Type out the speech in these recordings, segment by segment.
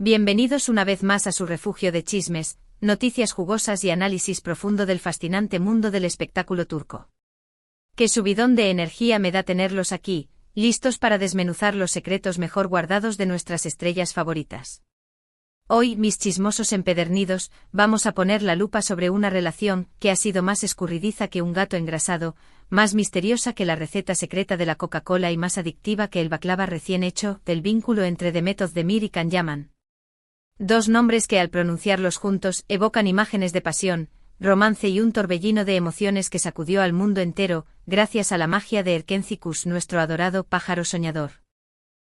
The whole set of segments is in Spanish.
Bienvenidos una vez más a su refugio de chismes, noticias jugosas y análisis profundo del fascinante mundo del espectáculo turco. Qué subidón de energía me da tenerlos aquí, listos para desmenuzar los secretos mejor guardados de nuestras estrellas favoritas. Hoy, mis chismosos empedernidos, vamos a poner la lupa sobre una relación que ha sido más escurridiza que un gato engrasado, más misteriosa que la receta secreta de la Coca-Cola y más adictiva que el baklava recién hecho, del vínculo entre Demet Özdemir y Can Yaman. Dos nombres que al pronunciarlos juntos evocan imágenes de pasión, romance y un torbellino de emociones que sacudió al mundo entero, gracias a la magia de Erkencikus, nuestro adorado pájaro soñador.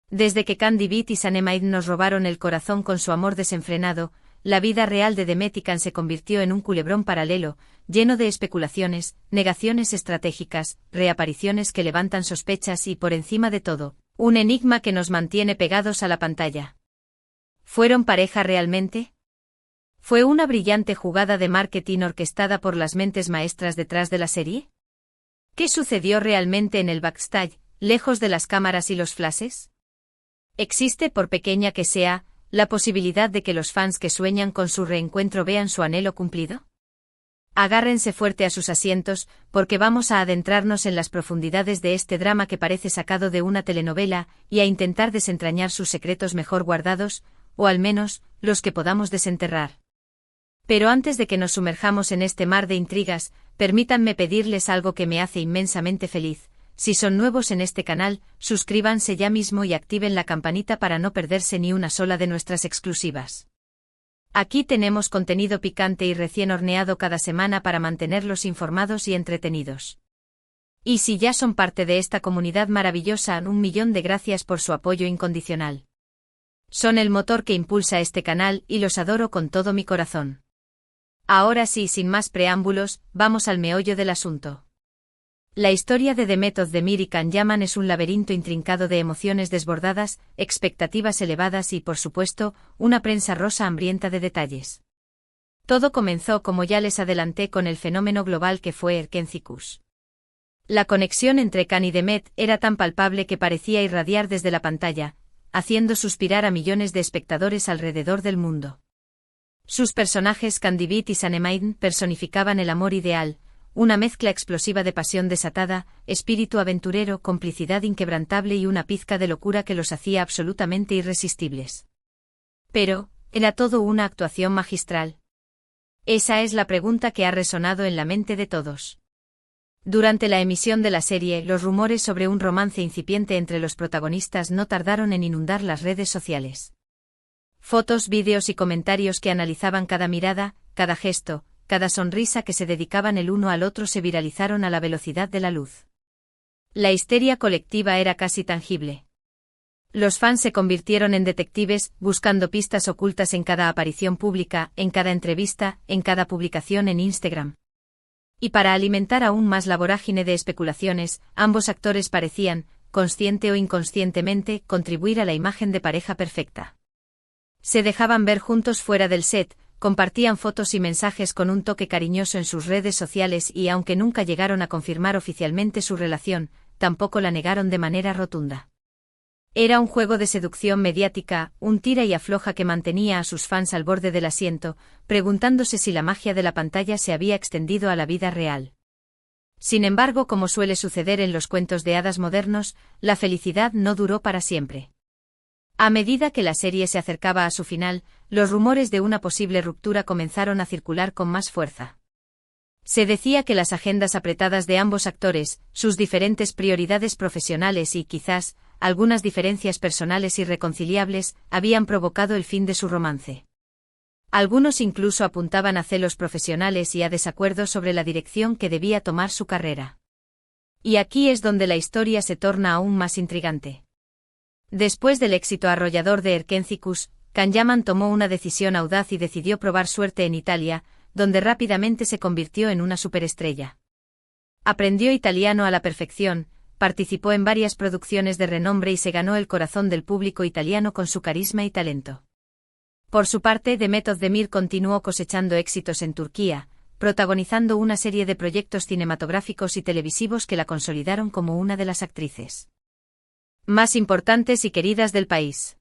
Desde que Can Divit y Sanem nos robaron el corazón con su amor desenfrenado, la vida real de Demet y Can se convirtió en un culebrón paralelo, lleno de especulaciones, negaciones estratégicas, reapariciones que levantan sospechas y, por encima de todo, un enigma que nos mantiene pegados a la pantalla. ¿Fueron pareja realmente? ¿Fue una brillante jugada de marketing orquestada por las mentes maestras detrás de la serie? ¿Qué sucedió realmente en el backstage, lejos de las cámaras y los flashes? ¿Existe, por pequeña que sea, la posibilidad de que los fans que sueñan con su reencuentro vean su anhelo cumplido? Agárrense fuerte a sus asientos, porque vamos a adentrarnos en las profundidades de este drama que parece sacado de una telenovela, y a intentar desentrañar sus secretos mejor guardados, o al menos, los que podamos desenterrar. Pero antes de que nos sumerjamos en este mar de intrigas, permítanme pedirles algo que me hace inmensamente feliz. Si son nuevos en este canal, suscríbanse ya mismo y activen la campanita para no perderse ni una sola de nuestras exclusivas. Aquí tenemos contenido picante y recién horneado cada semana para mantenerlos informados y entretenidos. Y si ya son parte de esta comunidad maravillosa, 1.000.000 de gracias por su apoyo incondicional. Son el motor que impulsa este canal y los adoro con todo mi corazón. Ahora sí, sin más preámbulos, vamos al meollo del asunto. La historia de Demet Özdemir y Can Yaman es un laberinto intrincado de emociones desbordadas, expectativas elevadas y, por supuesto, una prensa rosa hambrienta de detalles. Todo comenzó, como ya les adelanté, con el fenómeno global que fue Erkencikus. La conexión entre Can y Demet era tan palpable que parecía irradiar desde la pantalla, haciendo suspirar a millones de espectadores alrededor del mundo. Sus personajes Can Divit y Sanem personificaban el amor ideal, una mezcla explosiva de pasión desatada, espíritu aventurero, complicidad inquebrantable y una pizca de locura que los hacía absolutamente irresistibles. Pero, ¿era todo una actuación magistral? Esa es la pregunta que ha resonado en la mente de todos. Durante la emisión de la serie, los rumores sobre un romance incipiente entre los protagonistas no tardaron en inundar las redes sociales. Fotos, vídeos y comentarios que analizaban cada mirada, cada gesto, cada sonrisa que se dedicaban el uno al otro se viralizaron a la velocidad de la luz. La histeria colectiva era casi tangible. Los fans se convirtieron en detectives, buscando pistas ocultas en cada aparición pública, en cada entrevista, en cada publicación en Instagram. Y para alimentar aún más la vorágine de especulaciones, ambos actores parecían, consciente o inconscientemente, contribuir a la imagen de pareja perfecta. Se dejaban ver juntos fuera del set, compartían fotos y mensajes con un toque cariñoso en sus redes sociales y, aunque nunca llegaron a confirmar oficialmente su relación, tampoco la negaron de manera rotunda. Era un juego de seducción mediática, un tira y afloja que mantenía a sus fans al borde del asiento, preguntándose si la magia de la pantalla se había extendido a la vida real. Sin embargo, como suele suceder en los cuentos de hadas modernos, la felicidad no duró para siempre. A medida que la serie se acercaba a su final, los rumores de una posible ruptura comenzaron a circular con más fuerza. Se decía que las agendas apretadas de ambos actores, sus diferentes prioridades profesionales y, quizás, algunas diferencias personales irreconciliables, habían provocado el fin de su romance. Algunos incluso apuntaban a celos profesionales y a desacuerdos sobre la dirección que debía tomar su carrera. Y aquí es donde la historia se torna aún más intrigante. Después del éxito arrollador de Erkencikus, Can Yaman tomó una decisión audaz y decidió probar suerte en Italia, donde rápidamente se convirtió en una superestrella. Aprendió italiano a la perfección, participó en varias producciones de renombre y se ganó el corazón del público italiano con su carisma y talento. Por su parte, Demet Özdemir continuó cosechando éxitos en Turquía, protagonizando una serie de proyectos cinematográficos y televisivos que la consolidaron como una de las actrices más importantes y queridas del país.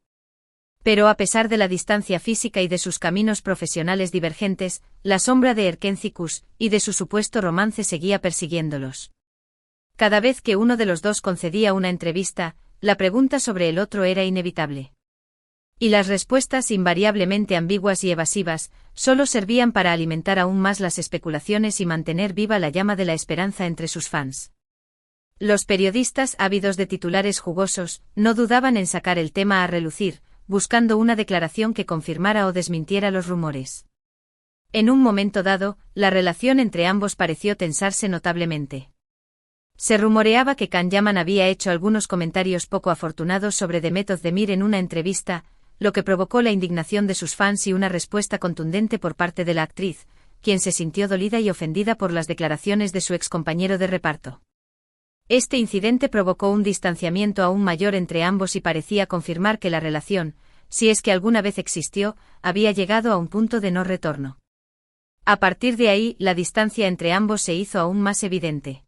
Pero a pesar de la distancia física y de sus caminos profesionales divergentes, la sombra de Erkenci-Kuş y de su supuesto romance seguía persiguiéndolos. Cada vez que uno de los dos concedía una entrevista, la pregunta sobre el otro era inevitable. Y las respuestas invariablemente ambiguas y evasivas, solo servían para alimentar aún más las especulaciones y mantener viva la llama de la esperanza entre sus fans. Los periodistas, ávidos de titulares jugosos, no dudaban en sacar el tema a relucir, buscando una declaración que confirmara o desmintiera los rumores. En un momento dado, la relación entre ambos pareció tensarse notablemente. Se rumoreaba que Can Yaman había hecho algunos comentarios poco afortunados sobre Demet Özdemir en una entrevista, lo que provocó la indignación de sus fans y una respuesta contundente por parte de la actriz, quien se sintió dolida y ofendida por las declaraciones de su excompañero de reparto. Este incidente provocó un distanciamiento aún mayor entre ambos y parecía confirmar que la relación, si es que alguna vez existió, había llegado a un punto de no retorno. A partir de ahí, la distancia entre ambos se hizo aún más evidente.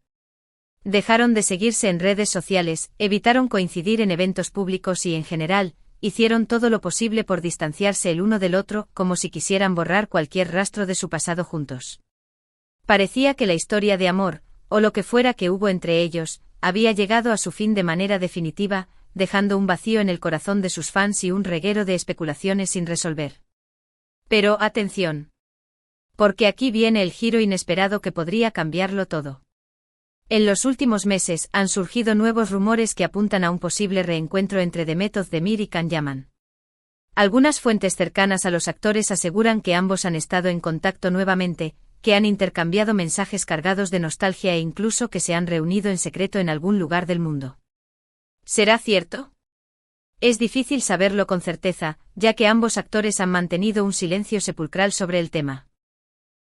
Dejaron de seguirse en redes sociales, evitaron coincidir en eventos públicos y, en general, hicieron todo lo posible por distanciarse el uno del otro, como si quisieran borrar cualquier rastro de su pasado juntos. Parecía que la historia de amor, o lo que fuera que hubo entre ellos, había llegado a su fin de manera definitiva, dejando un vacío en el corazón de sus fans y un reguero de especulaciones sin resolver. Pero, atención. Porque aquí viene el giro inesperado que podría cambiarlo todo. En los últimos meses han surgido nuevos rumores que apuntan a un posible reencuentro entre Demet Özdemir y Can Yaman. Algunas fuentes cercanas a los actores aseguran que ambos han estado en contacto nuevamente, que han intercambiado mensajes cargados de nostalgia e incluso que se han reunido en secreto en algún lugar del mundo. ¿Será cierto? Es difícil saberlo con certeza, ya que ambos actores han mantenido un silencio sepulcral sobre el tema.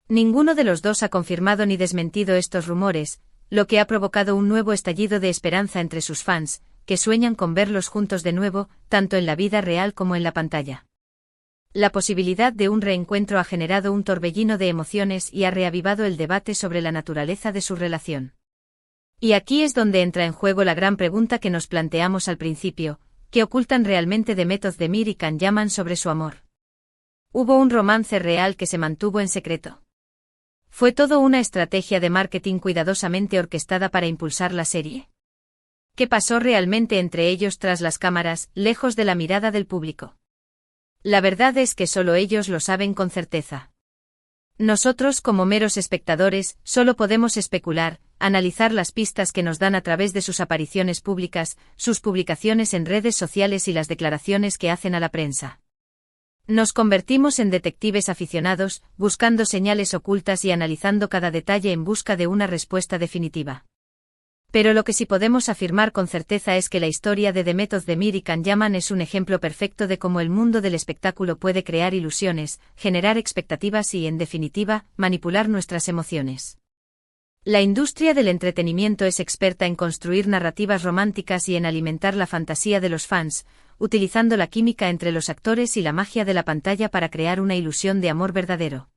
Ninguno de los dos ha confirmado ni desmentido estos rumores, lo que ha provocado un nuevo estallido de esperanza entre sus fans, que sueñan con verlos juntos de nuevo, tanto en la vida real como en la pantalla. La posibilidad de un reencuentro ha generado un torbellino de emociones y ha reavivado el debate sobre la naturaleza de su relación. Y aquí es donde entra en juego la gran pregunta que nos planteamos al principio: ¿qué ocultan realmente Demet Özdemir y Can Yaman sobre su amor? ¿Hubo un romance real que se mantuvo en secreto? ¿Fue todo una estrategia de marketing cuidadosamente orquestada para impulsar la serie? ¿Qué pasó realmente entre ellos tras las cámaras, lejos de la mirada del público? La verdad es que solo ellos lo saben con certeza. Nosotros, como meros espectadores, solo podemos especular, analizar las pistas que nos dan a través de sus apariciones públicas, sus publicaciones en redes sociales y las declaraciones que hacen a la prensa. Nos convertimos en detectives aficionados, buscando señales ocultas y analizando cada detalle en busca de una respuesta definitiva. Pero lo que sí podemos afirmar con certeza es que la historia de Demet Özdemir y Can Yaman es un ejemplo perfecto de cómo el mundo del espectáculo puede crear ilusiones, generar expectativas y, en definitiva, manipular nuestras emociones. La industria del entretenimiento es experta en construir narrativas románticas y en alimentar la fantasía de los fans, utilizando la química entre los actores y la magia de la pantalla para crear una ilusión de amor verdadero.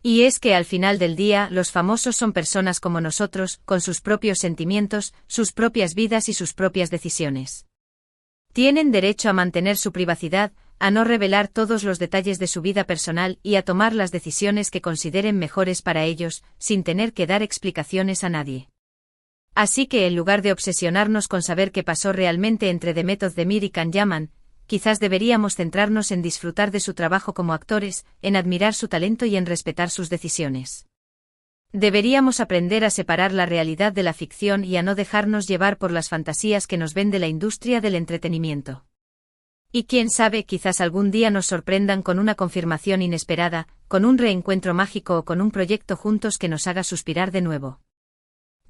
Y es que al final del día los famosos son personas como nosotros, con sus propios sentimientos, sus propias vidas y sus propias decisiones. Tienen derecho a mantener su privacidad, a no revelar todos los detalles de su vida personal y a tomar las decisiones que consideren mejores para ellos, sin tener que dar explicaciones a nadie. Así que en lugar de obsesionarnos con saber qué pasó realmente entre Demet Özdemir y Can Yaman, quizás deberíamos centrarnos en disfrutar de su trabajo como actores, en admirar su talento y en respetar sus decisiones. Deberíamos aprender a separar la realidad de la ficción y a no dejarnos llevar por las fantasías que nos vende la industria del entretenimiento. Y quién sabe, quizás algún día nos sorprendan con una confirmación inesperada, con un reencuentro mágico o con un proyecto juntos que nos haga suspirar de nuevo.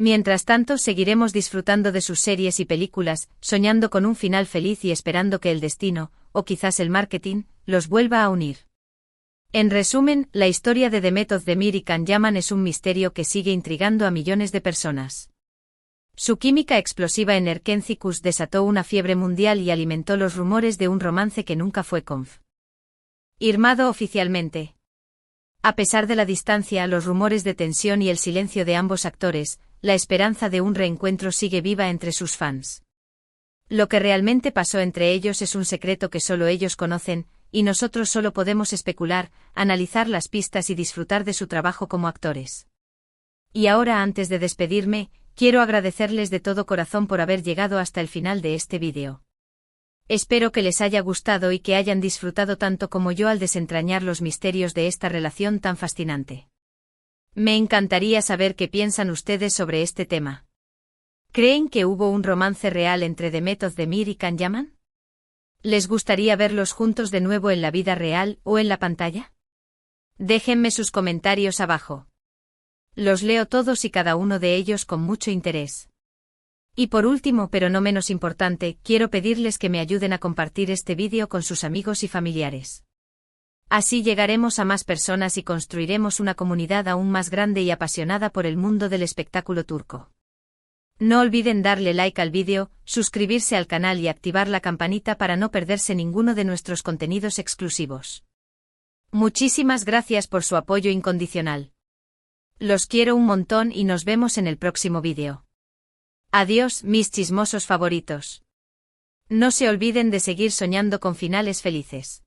Mientras tanto, seguiremos disfrutando de sus series y películas, soñando con un final feliz y esperando que el destino, o quizás el marketing, los vuelva a unir. En resumen, la historia de Demet Özdemir y Can Yaman es un misterio que sigue intrigando a millones de personas. Su química explosiva en Erkenci-Kuş desató una fiebre mundial y alimentó los rumores de un romance que nunca fue confirmado oficialmente. A pesar de la distancia, los rumores de tensión y el silencio de ambos actores, la esperanza de un reencuentro sigue viva entre sus fans. Lo que realmente pasó entre ellos es un secreto que solo ellos conocen, y nosotros solo podemos especular, analizar las pistas y disfrutar de su trabajo como actores. Y ahora, antes de despedirme, quiero agradecerles de todo corazón por haber llegado hasta el final de este vídeo. Espero que les haya gustado y que hayan disfrutado tanto como yo al desentrañar los misterios de esta relación tan fascinante. Me encantaría saber qué piensan ustedes sobre este tema. ¿Creen que hubo un romance real entre Demet Özdemir y Can Yaman? ¿Les gustaría verlos juntos de nuevo en la vida real o en la pantalla? Déjenme sus comentarios abajo. Los leo todos y cada uno de ellos con mucho interés. Y por último, pero no menos importante, quiero pedirles que me ayuden a compartir este vídeo con sus amigos y familiares. Así llegaremos a más personas y construiremos una comunidad aún más grande y apasionada por el mundo del espectáculo turco. No olviden darle like al vídeo, suscribirse al canal y activar la campanita para no perderse ninguno de nuestros contenidos exclusivos. Muchísimas gracias por su apoyo incondicional. Los quiero un montón y nos vemos en el próximo vídeo. Adiós, mis chismosos favoritos. No se olviden de seguir soñando con finales felices.